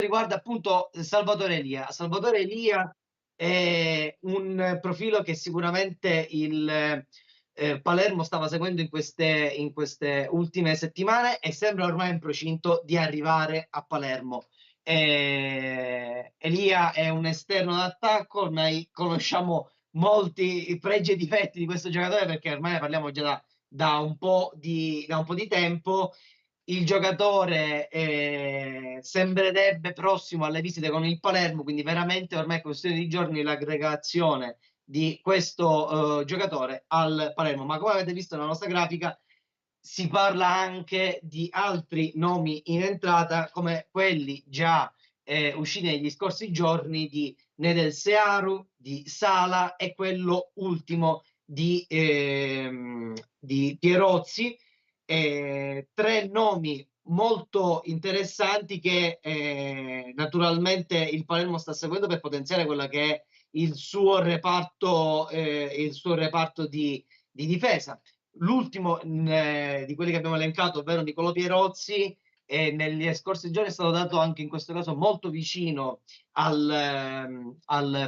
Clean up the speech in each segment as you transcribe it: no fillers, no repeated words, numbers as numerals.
riguarda appunto Salvatore Elia. Salvatore Elia è un profilo che sicuramente il Palermo stava seguendo in queste ultime settimane e sembra ormai in procinto di arrivare a Palermo. Elia è un esterno d'attacco, ormai conosciamo molti i pregi e difetti di questo giocatore perché ormai ne parliamo già da un po' di tempo. Il giocatore sembrerebbe prossimo alle visite con il Palermo, quindi veramente ormai è questione di giorni l'aggregazione di questo giocatore al Palermo. Ma come avete visto nella nostra grafica, si parla anche di altri nomi in entrata, come quelli già usciti negli scorsi giorni di Nedel Searu, di Sala e quello ultimo di Pierozzi. Tre nomi molto interessanti che naturalmente il Palermo sta seguendo per potenziare quella che è il suo reparto di difesa. L'ultimo di quelli che abbiamo elencato, ovvero Nicolò Pierozzi, negli scorsi giorni è stato dato anche in questo caso molto vicino al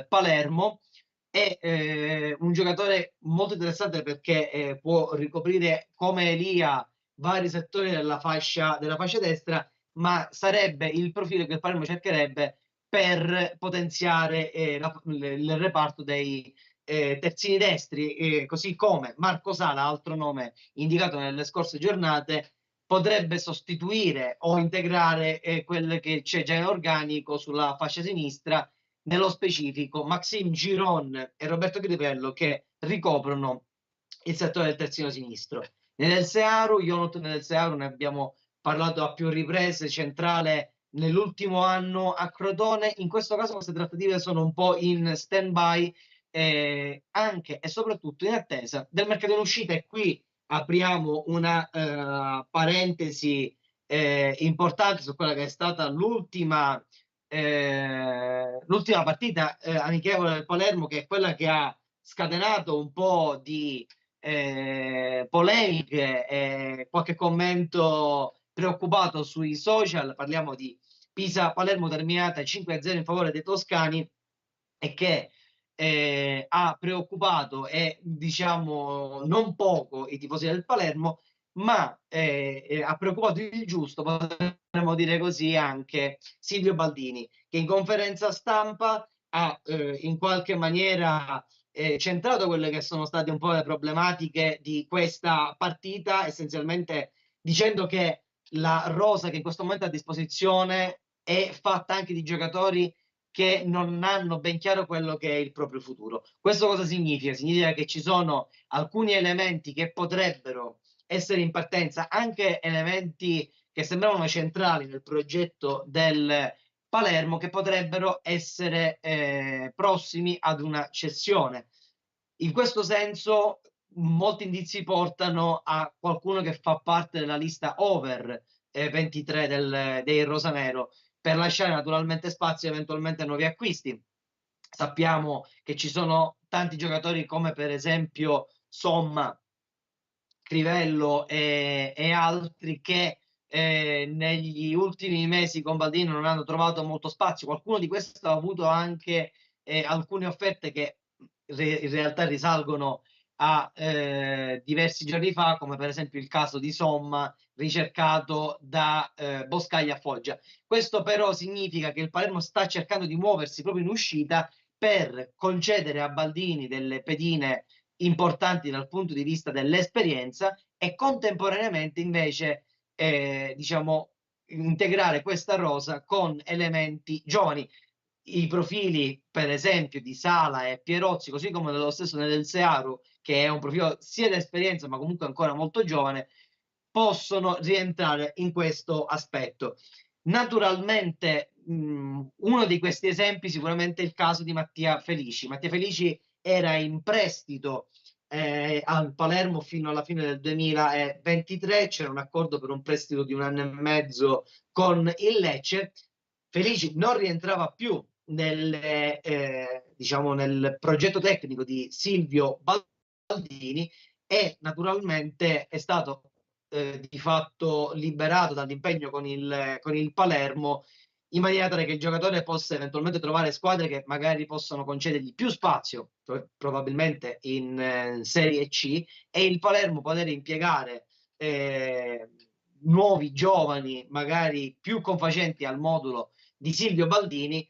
Palermo. È un giocatore molto interessante perché può ricoprire come Elia vari settori della fascia destra, ma sarebbe il profilo che il Palermo cercherebbe per potenziare il reparto dei terzini destri, così come Marco Sala, altro nome indicato nelle scorse giornate, potrebbe sostituire o integrare quel che c'è già in organico sulla fascia sinistra, nello specifico Maxime Giron e Roberto Crivello, che ricoprono il settore del terzino sinistro. Nel Searu, Jonathan Nel Searu, ne abbiamo parlato a più riprese, centrale nell'ultimo anno a Crotone. In questo caso queste trattative sono un po' in stand-by, anche e soprattutto in attesa del mercato in uscita. E qui apriamo una parentesi importante su quella che è stata l'ultima partita amichevole del Palermo, che è quella che ha scatenato un po' di polemiche e qualche commento preoccupato sui social. Parliamo di Pisa-Palermo terminata 5-0 in favore dei toscani e che ha preoccupato e diciamo non poco i tifosi del Palermo, ma ha preoccupato il giusto, potremmo dire così, anche Silvio Baldini, che in conferenza stampa ha in qualche maniera centrato quelle che sono state un po' le problematiche di questa partita, essenzialmente dicendo che la rosa che in questo momento è a disposizione è fatta anche di giocatori che non hanno ben chiaro quello che è il proprio futuro. Questo cosa significa? Significa che ci sono alcuni elementi che potrebbero essere in partenza, anche elementi che sembravano centrali nel progetto del Palermo, che potrebbero essere prossimi ad una cessione. In questo senso, molti indizi portano a qualcuno che fa parte della lista over 23 dei Rosanero, per lasciare naturalmente spazio eventualmente a nuovi acquisti. Sappiamo che ci sono tanti giocatori come per esempio Somma, Crivello e altri che negli ultimi mesi con Baldini non hanno trovato molto spazio. Qualcuno di questi ha avuto anche alcune offerte che in realtà risalgono a diversi giorni fa, come per esempio il caso di Somma ricercato da Boscaglia a Foggia. Questo però significa che il Palermo sta cercando di muoversi proprio in uscita per concedere a Baldini delle pedine importanti dal punto di vista dell'esperienza e contemporaneamente invece diciamo integrare questa rosa con elementi giovani. I profili per esempio di Sala e Pierozzi, così come dello stesso Nedel Searu, che è un profilo sia di esperienza ma comunque ancora molto giovane, possono rientrare in questo aspetto. Naturalmente uno di questi esempi sicuramente è il caso di Mattia Felici. Mattia Felici era in prestito al Palermo fino alla fine del 2023, c'era un accordo per un prestito di un anno e mezzo con il Lecce. Felici non rientrava più diciamo, nel progetto tecnico di Silvio Baldini e naturalmente è stato di fatto liberato dall'impegno con il Palermo in maniera tale che il giocatore possa eventualmente trovare squadre che magari possono concedergli più spazio, probabilmente in Serie C, e il Palermo poter impiegare nuovi giovani, magari più confacenti al modulo di Silvio Baldini,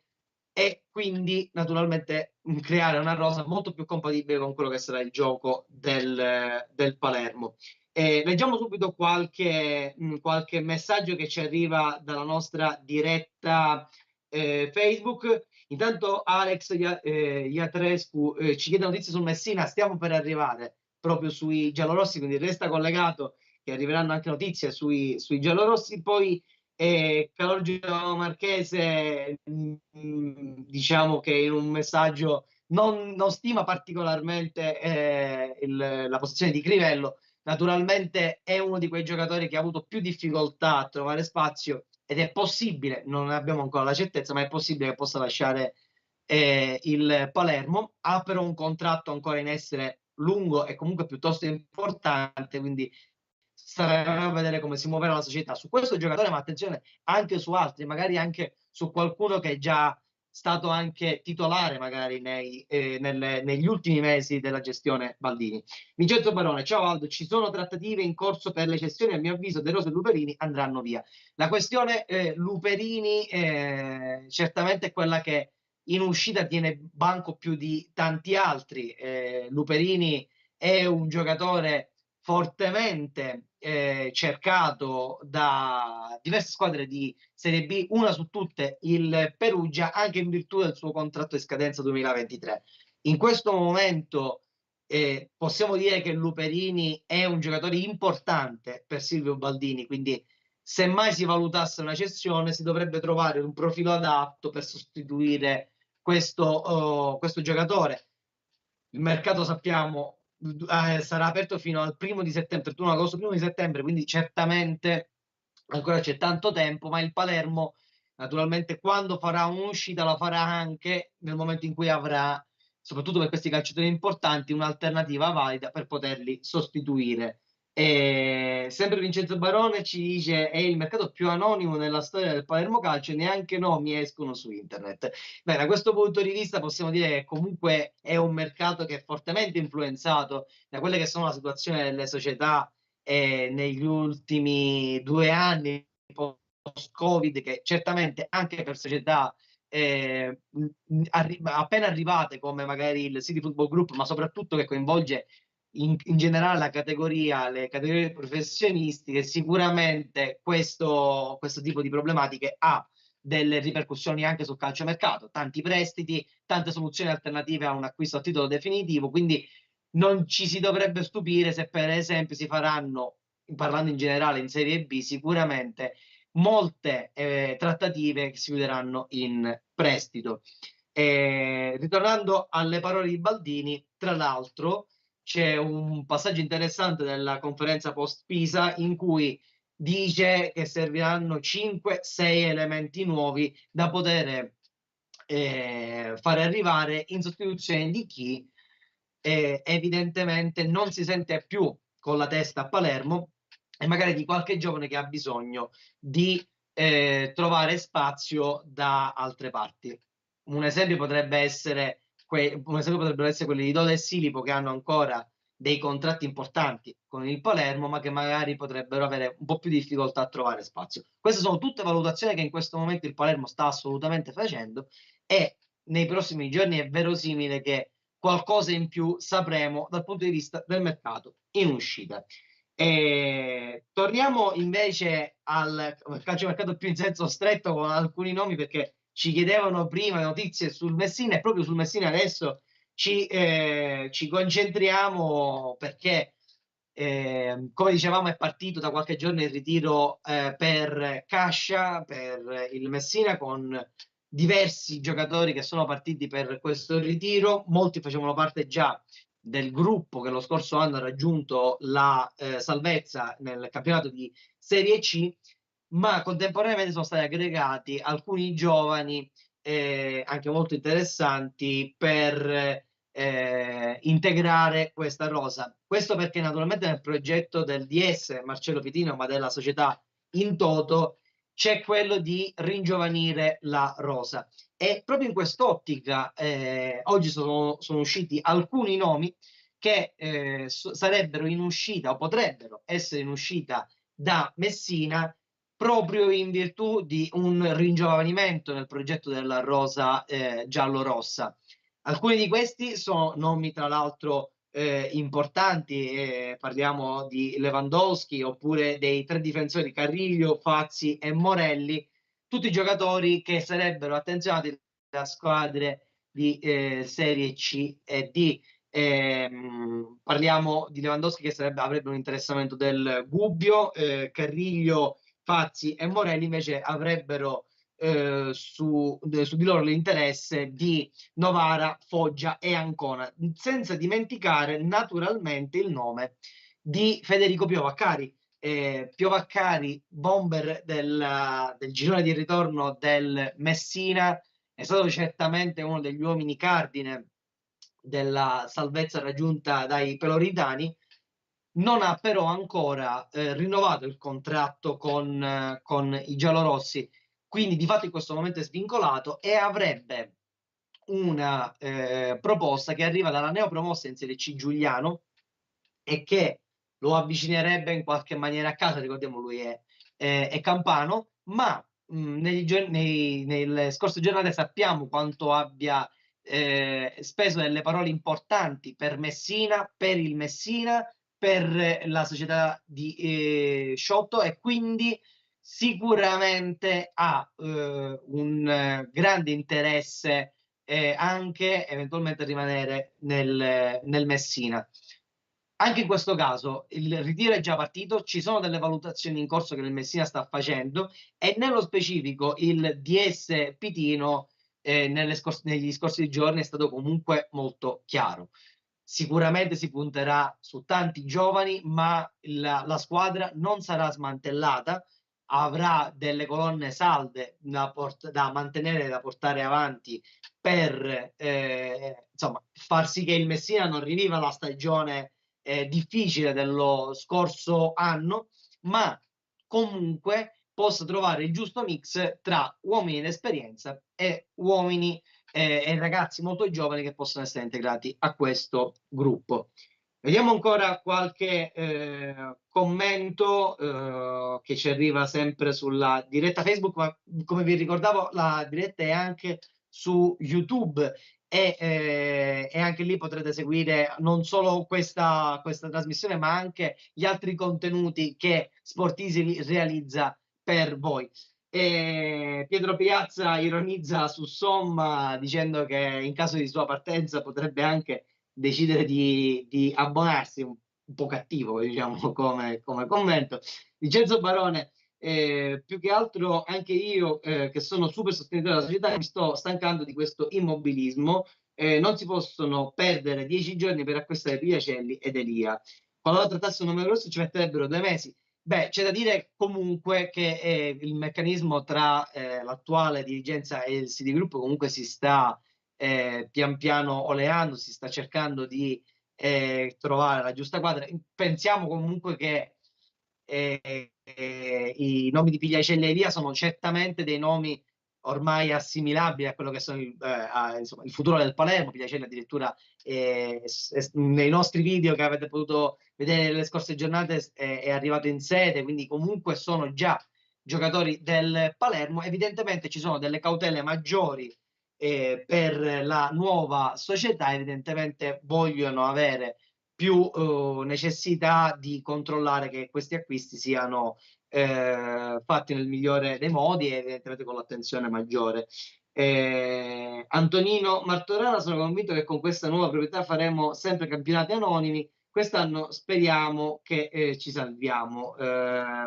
e quindi naturalmente creare una rosa molto più compatibile con quello che sarà il gioco del Palermo. Leggiamo subito qualche messaggio che ci arriva dalla nostra diretta Facebook. Intanto Alex Iatrescu ci chiede notizie sul Messina, stiamo per arrivare proprio sui giallorossi, quindi resta collegato che arriveranno anche notizie sui giallorossi. Poi Calogero Marchese, diciamo che in un messaggio non stima particolarmente la posizione di Crivello. Naturalmente è uno di quei giocatori che ha avuto più difficoltà a trovare spazio, ed è possibile, non ne abbiamo ancora la certezza, ma è possibile che possa lasciare il Palermo. Ha però un contratto ancora in essere lungo e comunque piuttosto importante, quindi staremo a vedere come si muoverà la società su questo giocatore, ma attenzione anche su altri, magari anche su qualcuno che è già stato anche titolare magari negli ultimi mesi della gestione Baldini. Vincenzo Barone, ciao Aldo, ci sono trattative in corso per le cessioni, a mio avviso De Rossi e Luperini andranno via. La questione Luperini certamente è quella che in uscita tiene banco più di tanti altri. Luperini è un giocatore fortemente cercato da diverse squadre di Serie B, una su tutte il Perugia, anche in virtù del suo contratto di scadenza 2023. In questo momento possiamo dire che Luperini è un giocatore importante per Silvio Baldini, quindi se mai si valutasse una cessione si dovrebbe trovare un profilo adatto per sostituire questo giocatore. Il mercato, sappiamo, sarà aperto fino al 1° di settembre, 31 agosto, 1° di settembre, quindi certamente ancora c'è tanto tempo, ma il Palermo naturalmente quando farà un'uscita la farà anche nel momento in cui avrà, soprattutto per questi calciatori importanti, un'alternativa valida per poterli sostituire. E sempre Vincenzo Barone ci dice: è il mercato più anonimo nella storia del Palermo Calcio, neanche nomi escono su internet. Beh, da questo punto di vista possiamo dire che comunque è un mercato che è fortemente influenzato da quelle che sono la situazione delle società negli ultimi 2 anni post-Covid, che certamente anche per società appena arrivate come magari il City Football Group, ma soprattutto che coinvolge in generale le categorie professionistiche, sicuramente questo tipo di problematiche ha delle ripercussioni anche sul calciomercato, tanti prestiti, tante soluzioni alternative a un acquisto a titolo definitivo, quindi non ci si dovrebbe stupire se per esempio si faranno, parlando in generale in Serie B, sicuramente molte trattative che si chiuderanno in prestito. Ritornando alle parole di Baldini, tra l'altro c'è un passaggio interessante della conferenza post Pisa in cui dice che serviranno 5-6 elementi nuovi da poter fare arrivare in sostituzione di chi evidentemente non si sente più con la testa a Palermo, e magari di qualche giovane che ha bisogno di trovare spazio da altre parti. Un esempio potrebbe essere potrebbero essere quelli di Doda e Silipo, che hanno ancora dei contratti importanti con il Palermo, ma che magari potrebbero avere un po' più di difficoltà a trovare spazio. Queste sono tutte valutazioni che in questo momento il Palermo sta assolutamente facendo, e nei prossimi giorni è verosimile che qualcosa in più sapremo dal punto di vista del mercato in uscita. Torniamo invece al calciomercato più in senso stretto, con alcuni nomi, perché ci chiedevano prima notizie sul Messina, e proprio sul Messina adesso ci concentriamo, perché come dicevamo è partito da qualche giorno il ritiro per Cascia, per il Messina, con diversi giocatori che sono partiti per questo ritiro. Molti facevano parte già del gruppo che lo scorso anno ha raggiunto la salvezza nel campionato di Serie C, ma contemporaneamente sono stati aggregati alcuni giovani anche molto interessanti per integrare questa rosa. Questo perché naturalmente nel progetto del DS Marcello Pitino, ma della società in toto, c'è quello di ringiovanire la rosa. E proprio in quest'ottica oggi sono usciti alcuni nomi che sarebbero in uscita o potrebbero essere in uscita da Messina proprio in virtù di un ringiovanimento nel progetto della rosa giallo-rossa. Alcuni di questi sono nomi, tra l'altro, importanti, parliamo di Lewandowski oppure dei tre difensori Carrillo, Fazzi e Morelli, tutti giocatori che sarebbero attenzionati da squadre di Serie C e D. Parliamo di Lewandowski che avrebbe un interessamento del Gubbio, Carrillo, Fazzi e Morelli invece avrebbero su di loro l'interesse di Novara, Foggia e Ancona, senza dimenticare naturalmente il nome di Federico Piovaccari. Piovaccari, bomber del girone di ritorno del Messina, è stato certamente uno degli uomini cardine della salvezza raggiunta dai peloritani. Non ha però ancora rinnovato il contratto con i giallorossi, quindi di fatto in questo momento è svincolato e avrebbe una proposta che arriva dalla neopromossa in Serie C Giuliano e che lo avvicinerebbe in qualche maniera a casa. Ricordiamo, lui è campano, ma nelle scorse giornate sappiamo quanto abbia speso delle parole importanti per Messina, per il Messina, per la società di Sciotto, e quindi sicuramente ha un grande interesse anche eventualmente a rimanere nel Messina. Anche in questo caso il ritiro è già partito, ci sono delle valutazioni in corso che il Messina sta facendo e nello specifico il DS Pitino negli scorsi giorni è stato comunque molto chiaro. Sicuramente si punterà su tanti giovani, ma la squadra non sarà smantellata, avrà delle colonne salde da mantenere e da portare avanti per insomma, far sì che il Messina non riviva la stagione difficile dello scorso anno, ma comunque possa trovare il giusto mix tra uomini d'esperienza e uomini e ragazzi molto giovani che possono essere integrati a questo gruppo. Vediamo ancora qualche commento che ci arriva sempre sulla diretta Facebook, ma come vi ricordavo la diretta è anche su YouTube e anche lì potrete seguire non solo questa trasmissione ma anche gli altri contenuti che Sportisi realizza per voi. Pietro Piazza ironizza su Somma dicendo che in caso di sua partenza potrebbe anche decidere di abbonarsi, un po' cattivo diciamo come commento. Vincenzo Barone, più che altro anche io che sono super sostenitore della società mi sto stancando di questo immobilismo, non si possono perdere 10 giorni per acquistare Piacelli ed Elia, qualora trattasse un numero grosso ci metterebbero 2 mesi. Beh, c'è da dire comunque che il meccanismo tra l'attuale dirigenza e il City Group comunque si sta pian piano oleando, si sta cercando di trovare la giusta quadra. Pensiamo comunque che i nomi di Pigliacelli e Elia sono certamente dei nomi ormai assimilabili a quello che sono insomma, il futuro del Palermo. Pigliacelli addirittura nei nostri video che avete potuto vedere nelle scorse giornate è arrivato in sede, quindi comunque sono già giocatori del Palermo. Evidentemente ci sono delle cautele maggiori per la nuova società, evidentemente vogliono avere più necessità di controllare che questi acquisti siano fatti nel migliore dei modi e evidentemente con l'attenzione maggiore. Antonino Martorana, sono convinto che con questa nuova proprietà faremo sempre campionati anonimi. Quest'anno speriamo che ci salviamo.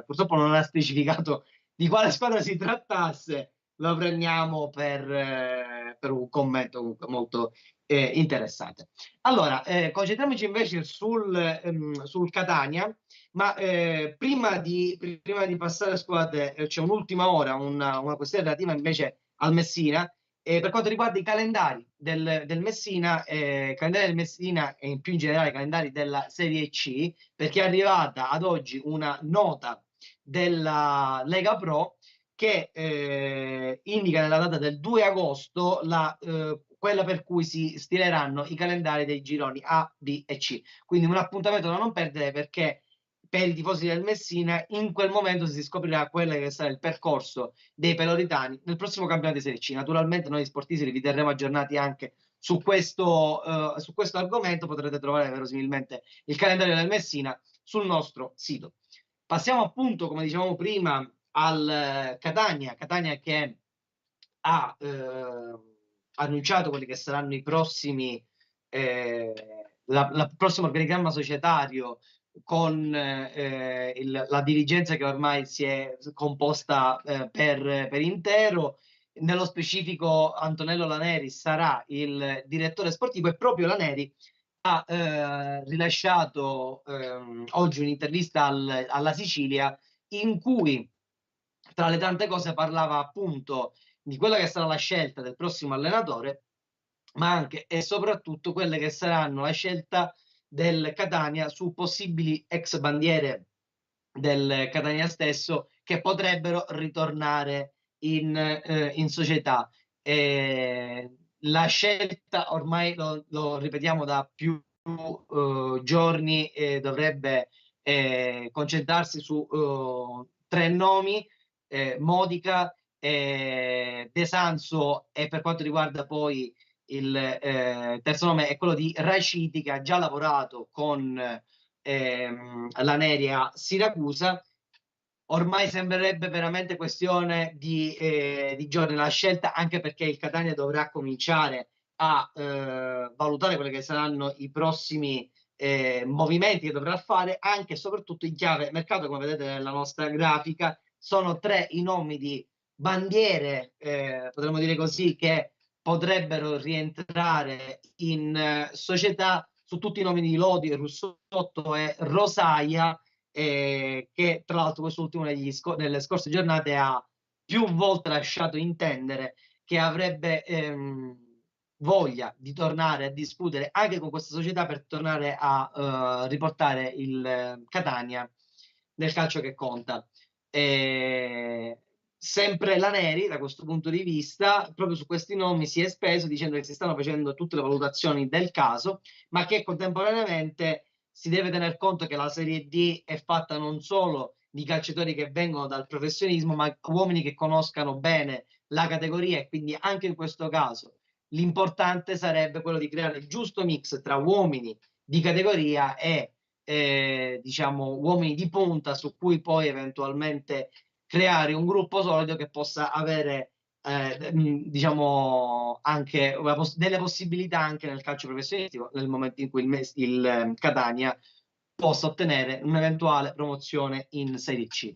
Purtroppo non ha specificato di quale squadra si trattasse, lo prendiamo per un commento comunque molto interessante. Allora, concentriamoci invece sul Catania, ma prima di passare a squadre c'è un'ultima ora, una questione relativa invece al Messina. Per quanto riguarda i calendari del Messina, calendari del Messina e più in generale i calendari della Serie C, perché è arrivata ad oggi una nota della Lega Pro che indica nella data del 2 agosto quella per cui si stileranno i calendari dei gironi A, B e C. Quindi un appuntamento da non perdere, perché per i tifosi del Messina in quel momento si scoprirà quello che sarà il percorso dei peloritani nel prossimo campionato di Serie C. Naturalmente noi sportivi vi terremo aggiornati anche su questo argomento. Potrete trovare verosimilmente il calendario del Messina sul nostro sito. Passiamo appunto, come dicevamo prima, al Catania che ha annunciato quelli che saranno i prossimi, il prossimo organigramma societario, con la dirigenza che ormai si è composta per intero. Nello specifico Antonello Laneri sarà il direttore sportivo, e proprio Laneri ha rilasciato oggi un'intervista alla Sicilia, in cui tra le tante cose parlava appunto di quella che sarà la scelta del prossimo allenatore, ma anche e soprattutto quelle che saranno la scelta del Catania su possibili ex bandiere del Catania stesso che potrebbero ritornare in società. La scelta ormai lo ripetiamo da più giorni, dovrebbe concentrarsi su tre nomi: Modica, De Sanso, e per quanto riguarda poi il terzo nome è quello di Raciti, che ha già lavorato con la Neri a Siracusa. Ormai sembrerebbe veramente questione di giorni la scelta, anche perché il Catania dovrà cominciare a valutare quelli che saranno i prossimi movimenti che dovrà fare, anche e soprattutto in chiave mercato. Come vedete nella nostra grafica, sono tre i nomi di bandiere, potremmo dire così, che potrebbero rientrare in società, su tutti i nomi di Lodi, Russotto e Rosaia, che tra l'altro quest'ultimo nelle scorse giornate ha più volte lasciato intendere che avrebbe voglia di tornare a discutere anche con questa società per tornare a riportare il Catania nel calcio che conta. Sempre la Neri, da questo punto di vista, proprio su questi nomi si è speso, dicendo che si stanno facendo tutte le valutazioni del caso, ma che contemporaneamente si deve tener conto che la Serie D è fatta non solo di calciatori che vengono dal professionismo, ma uomini che conoscano bene la categoria, e quindi anche in questo caso l'importante sarebbe quello di creare il giusto mix tra uomini di categoria e diciamo uomini di punta, su cui poi eventualmente creare un gruppo solido che possa avere diciamo anche delle possibilità anche nel calcio professionistico, nel momento in cui il Catania possa ottenere un'eventuale promozione in Serie C.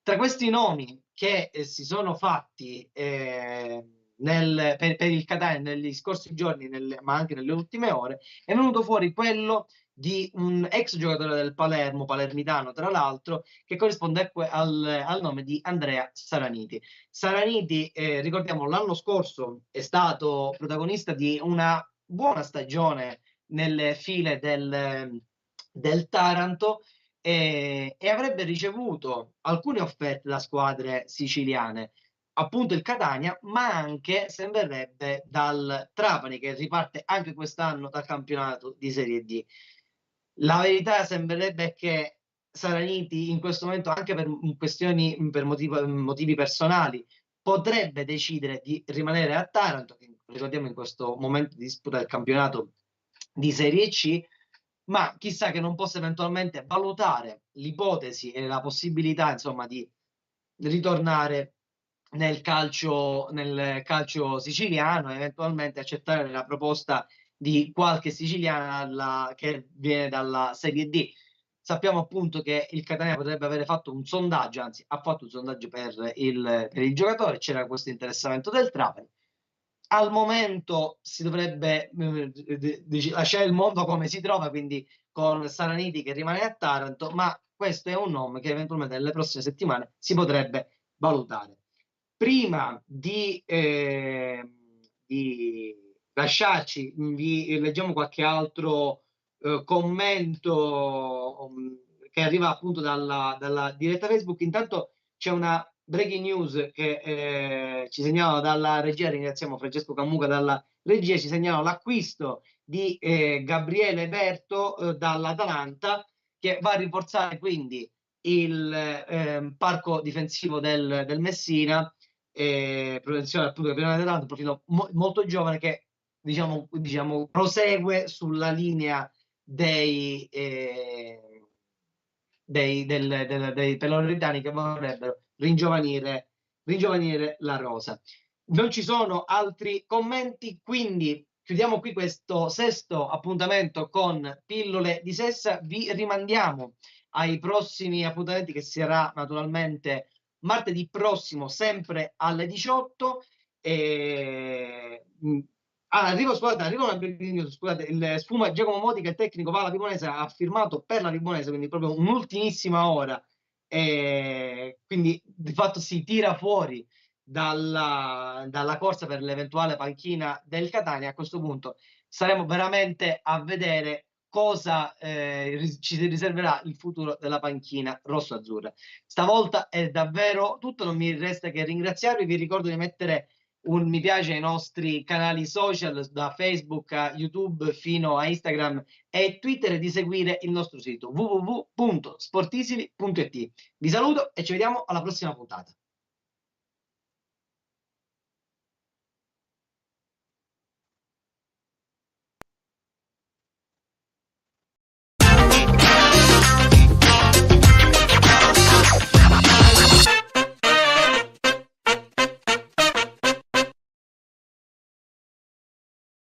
Tra questi nomi che si sono fatti per il Catania negli scorsi giorni, ma anche nelle ultime ore, è venuto fuori quello di un ex giocatore del Palermo, palermitano tra l'altro, che corrisponde al nome di Andrea Saraniti. Saraniti, ricordiamo, l'anno scorso è stato protagonista di una buona stagione nelle file del Taranto, e avrebbe ricevuto alcune offerte da squadre siciliane, appunto il Catania, ma anche, sembrerebbe, dal Trapani, che riparte anche quest'anno dal campionato di Serie D. La verità sembrerebbe che Saraniti in questo momento, anche per questioni, per motivi personali, potrebbe decidere di rimanere a Taranto, che ricordiamo in questo momento di disputa del campionato di Serie C, ma chissà che non possa eventualmente valutare l'ipotesi e la possibilità, insomma, di ritornare nel calcio siciliano, e eventualmente accettare la proposta di qualche siciliana che viene dalla Serie D. Sappiamo appunto che il Catania potrebbe avere fatto un sondaggio, anzi ha fatto un sondaggio per il giocatore, c'era questo interessamento del Trapani. Al momento si dovrebbe lasciare il mondo come si trova, quindi con Saraniti che rimane a Taranto, ma questo è un nome che eventualmente nelle prossime settimane si potrebbe valutare. Prima di lasciarci, vi leggiamo qualche altro commento che arriva appunto dalla diretta Facebook. Intanto c'è una breaking news che ci segnalano dalla regia, ringraziamo Francesco Cammuca dalla regia, ci segnalano l'acquisto di Gabriele Berto dall'Atalanta, che va a rinforzare quindi il parco difensivo del Messina, protezione appunto del campionato dell'Atalanta, un profilo molto giovane che diciamo prosegue sulla linea dei peloritani che vorrebbero ringiovanire la rosa. Non ci sono altri commenti, quindi chiudiamo qui questo sesto appuntamento con Pillole di Sessa. Vi rimandiamo ai prossimi appuntamenti, che sarà naturalmente martedì prossimo, sempre alle 18. Arriva una breaking news, scusate, il Sfuma Giacomo Modica, il tecnico, va alla Vibonese, ha firmato per la Vibonese, quindi proprio un'ultimissima ora, quindi di fatto si tira fuori dalla corsa per l'eventuale panchina del Catania. A questo punto saremo veramente a vedere cosa ci riserverà il futuro della panchina rosso-azzurra. Stavolta è davvero tutto, non mi resta che ringraziarvi, vi ricordo di mettere un mi piace ai nostri canali social, da Facebook a YouTube fino a Instagram e Twitter, e di seguire il nostro sito www.sportisili.it. Vi saluto e ci vediamo alla prossima puntata.